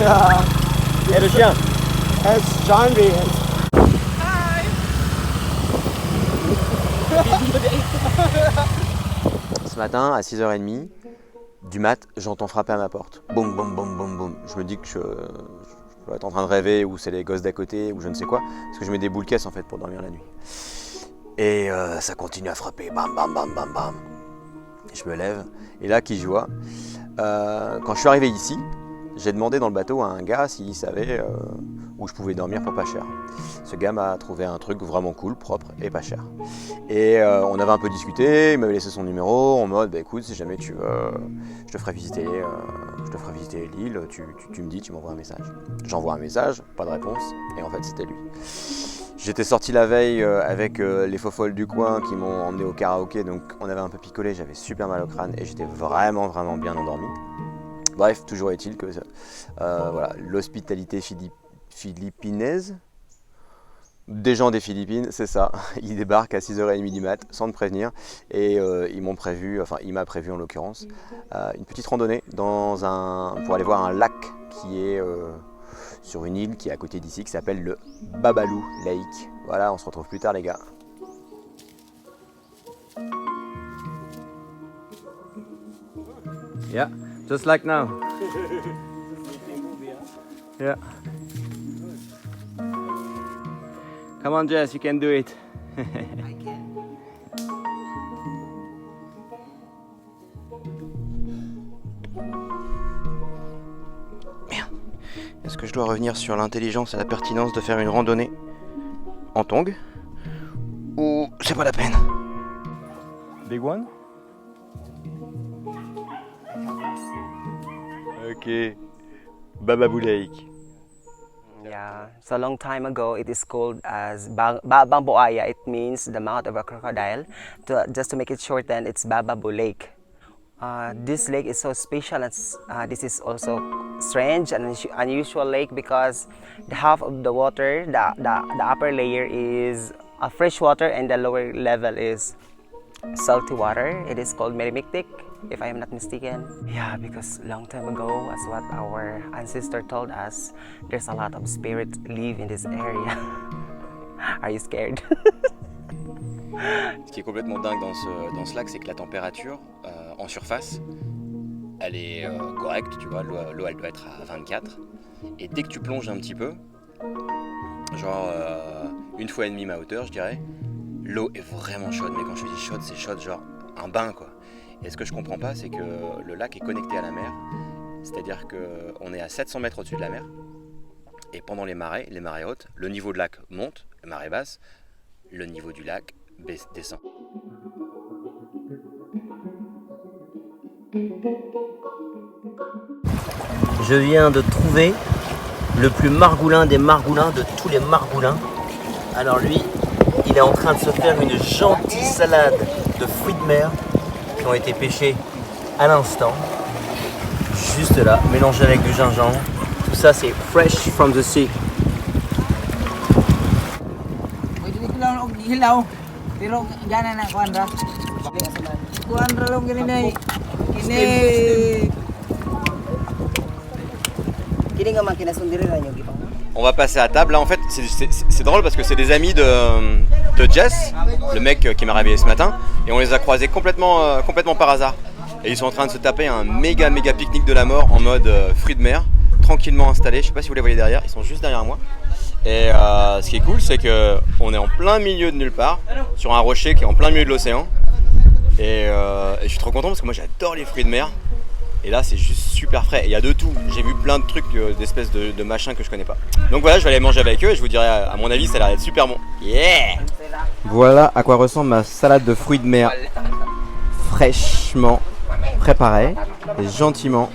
Et le chien? It's John Ce matin, à 6h30 du mat, j'entends frapper à ma porte. Boum, boum, boum, boum, boum. Je me dis que je dois être en train de rêver, ou c'est les gosses d'à côté, ou je ne sais quoi. Parce que je mets des boules caisses en fait pour dormir la nuit. Et ça continue à frapper. Bam, bam, bam, bam, bam. Et je me lève. Et là, qui je vois? Quand je suis arrivé ici, j'ai demandé dans le bateau à un gars s'il savait où je pouvais dormir pour pas cher. Ce gars m'a trouvé un truc vraiment cool, propre et pas cher. Et on avait un peu discuté, il m'avait laissé son numéro en mode bah écoute, si jamais tu veux, je te ferai visiter l'île, tu me dis, tu m'envoies un message. J'envoie un message, pas de réponse, et en fait c'était lui. J'étais sorti la veille avec les faux-folles du coin qui m'ont emmené au karaoké, donc on avait un peu picolé, j'avais super mal au crâne et j'étais vraiment bien endormi. Bref, toujours est-il que voilà, l'hospitalité philippinaise, des gens des Philippines, c'est ça. Ils débarquent à 6h30 du mat sans me prévenir et il m'a prévu en l'occurrence une petite randonnée pour aller voir un lac qui est sur une île qui est à côté d'ici qui s'appelle le Babalu Lake. Voilà, on se retrouve plus tard les gars. Yeah. Just like now. Yeah. Come on, Jess, you can do it. I can. Merde. Est-ce que je dois revenir sur l'intelligence et la pertinence de faire une randonnée en tongs? Ou c'est pas la peine? Big one? Okay. Babalu Lake. Yeah, so a long time ago, it is called as Bamboaya. It means the mouth of a crocodile. Just to make it shorten, it's Babalu Lake. This lake is so special, and this is also strange and unusual lake because the half of the water, the upper layer is fresh water and the lower level is salty water. It is called Merimictic, if I am not mistaken. Yeah, because long time ago, as what our ancestor told us, there's a lot of spirits live in this area. Are you scared? Ce qui est complètement dingue dans ce lac, c'est que la température en surface, elle est correcte, tu vois, l'eau elle doit être à 24. Et dès que tu plonges un petit peu, genre une fois et demie ma hauteur, je dirais, l'eau est vraiment chaude. Mais quand je dis chaude, c'est chaude genre un bain quoi. Et ce que je comprends pas, c'est que le lac est connecté à la mer, c'est-à-dire qu'on est à 700 mètres au-dessus de la mer, et pendant les marées hautes, le niveau de lac monte, marée basse, le niveau du lac descend. Je viens de trouver le plus margoulin des margoulins de tous les margoulins. Alors lui, il est en train de se faire une gentille salade de fruits de mer qui ont été pêchés à l'instant, juste là, mélangé avec du gingembre. Tout ça c'est fresh from the sea. On va passer à table. Là en fait c'est drôle parce que c'est des amis de Jess, le mec qui m'a réveillé ce matin, et on les a croisés complètement par hasard. Et ils sont en train de se taper un méga pique-nique de la mort en mode fruits de mer, tranquillement installés. Je sais pas si vous les voyez derrière, ils sont juste derrière moi. Et ce qui est cool, c'est qu'on est en plein milieu de nulle part, sur un rocher qui est en plein milieu de l'océan. Et je suis trop content parce que moi j'adore les fruits de mer. Et là c'est juste super frais, et il y a de tout. J'ai vu plein de trucs, d'espèces de machins que je connais pas. Donc voilà, je vais aller manger avec eux et je vous dirai, à mon avis ça a l'air d'être super bon. Yeah! Voilà à quoi ressemble ma salade de fruits de mer, fraîchement préparée et gentiment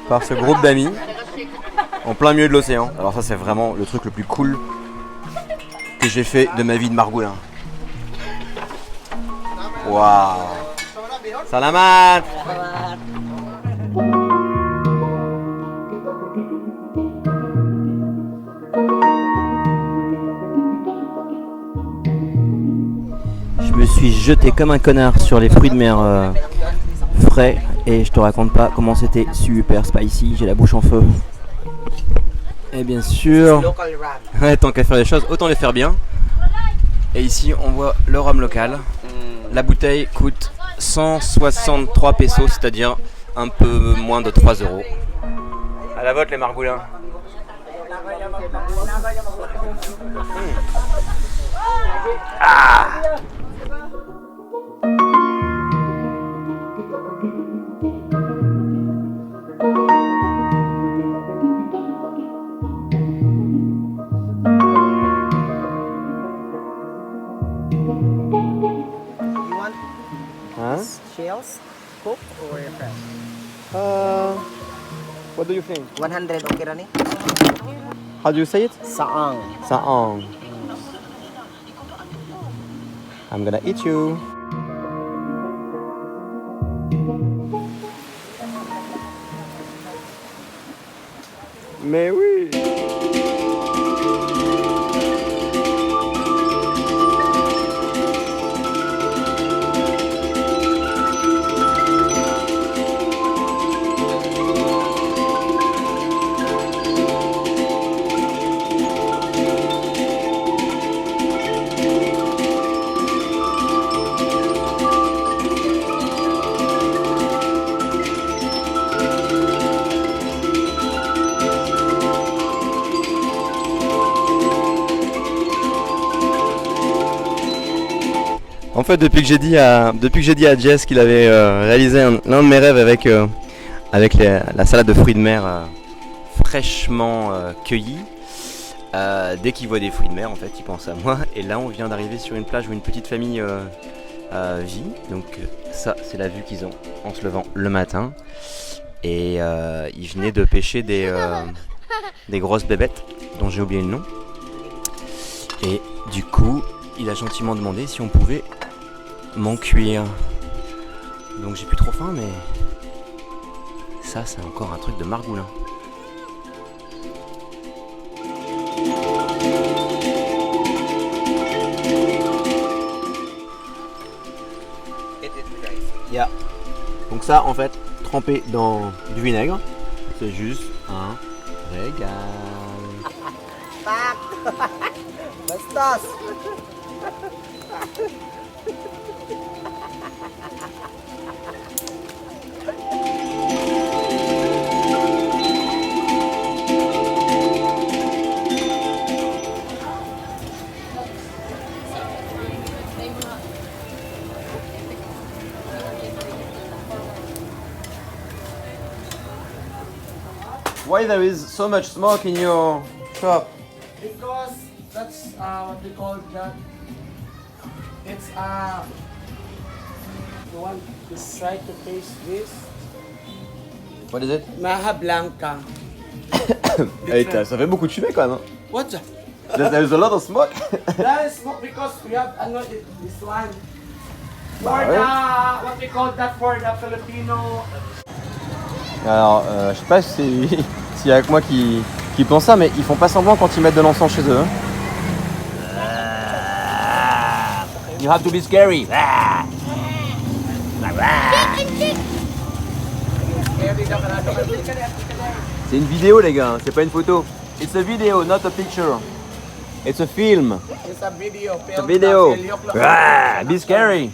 par ce groupe d'amis en plein milieu de l'océan. Alors ça c'est vraiment le truc le plus cool que j'ai fait de ma vie de margoulin. Waouh! Salamat! Je me suis jeté comme un connard sur les fruits de mer frais et je te raconte pas comment c'était super spicy, j'ai la bouche en feu. Et bien sûr, Local rum. ouais, tant qu'à faire les choses, autant les faire bien. Et ici, on voit le rhum local. La bouteille coûte 163 pesos, c'est-à-dire un peu moins de 3 euros. À la vôtre, les margoulins. You want Hein? shells cooked or fresh? What do you think? 100 okay ra ni? How do you say it? Saang. Saong. I'm gonna eat you. Mais oui. En fait, depuis que j'ai dit à Jess qu'il avait réalisé l'un de mes rêves avec la salade de fruits de mer fraîchement cueillis, dès qu'il voit des fruits de mer, en fait, il pense à moi. Et là, on vient d'arriver sur une plage où une petite famille vit. Donc ça, c'est la vue qu'ils ont en se levant le matin. Et ils venaient de pêcher des grosses bébêtes dont j'ai oublié le nom. Et du coup, il a gentiment demandé si on pouvait m'en cuire. Donc j'ai plus trop faim, mais ça, c'est encore un truc de margoulin. Yeah. Donc ça, en fait, trempé dans du vinaigre, c'est juste un régal. Bastos. Why there is so much smoke in your shop? Because that's what we call that. It's you want to try to taste this? What is it? Maha Blanca. Hey, ça fait beaucoup de fumée quand même. What? There's a lot of smoke. That is smoke because we have this one. For ouais. what we call that for the Filipino. Alors, je sais pas s'il y a que moi qui pense ça, mais ils font pas semblant quand ils mettent de l'encens chez eux. Hein. You have to be scary. C'est une vidéo, les gars, c'est pas une photo. It's a video, not a picture. It's a film. It's a video. It's a video. Be scary.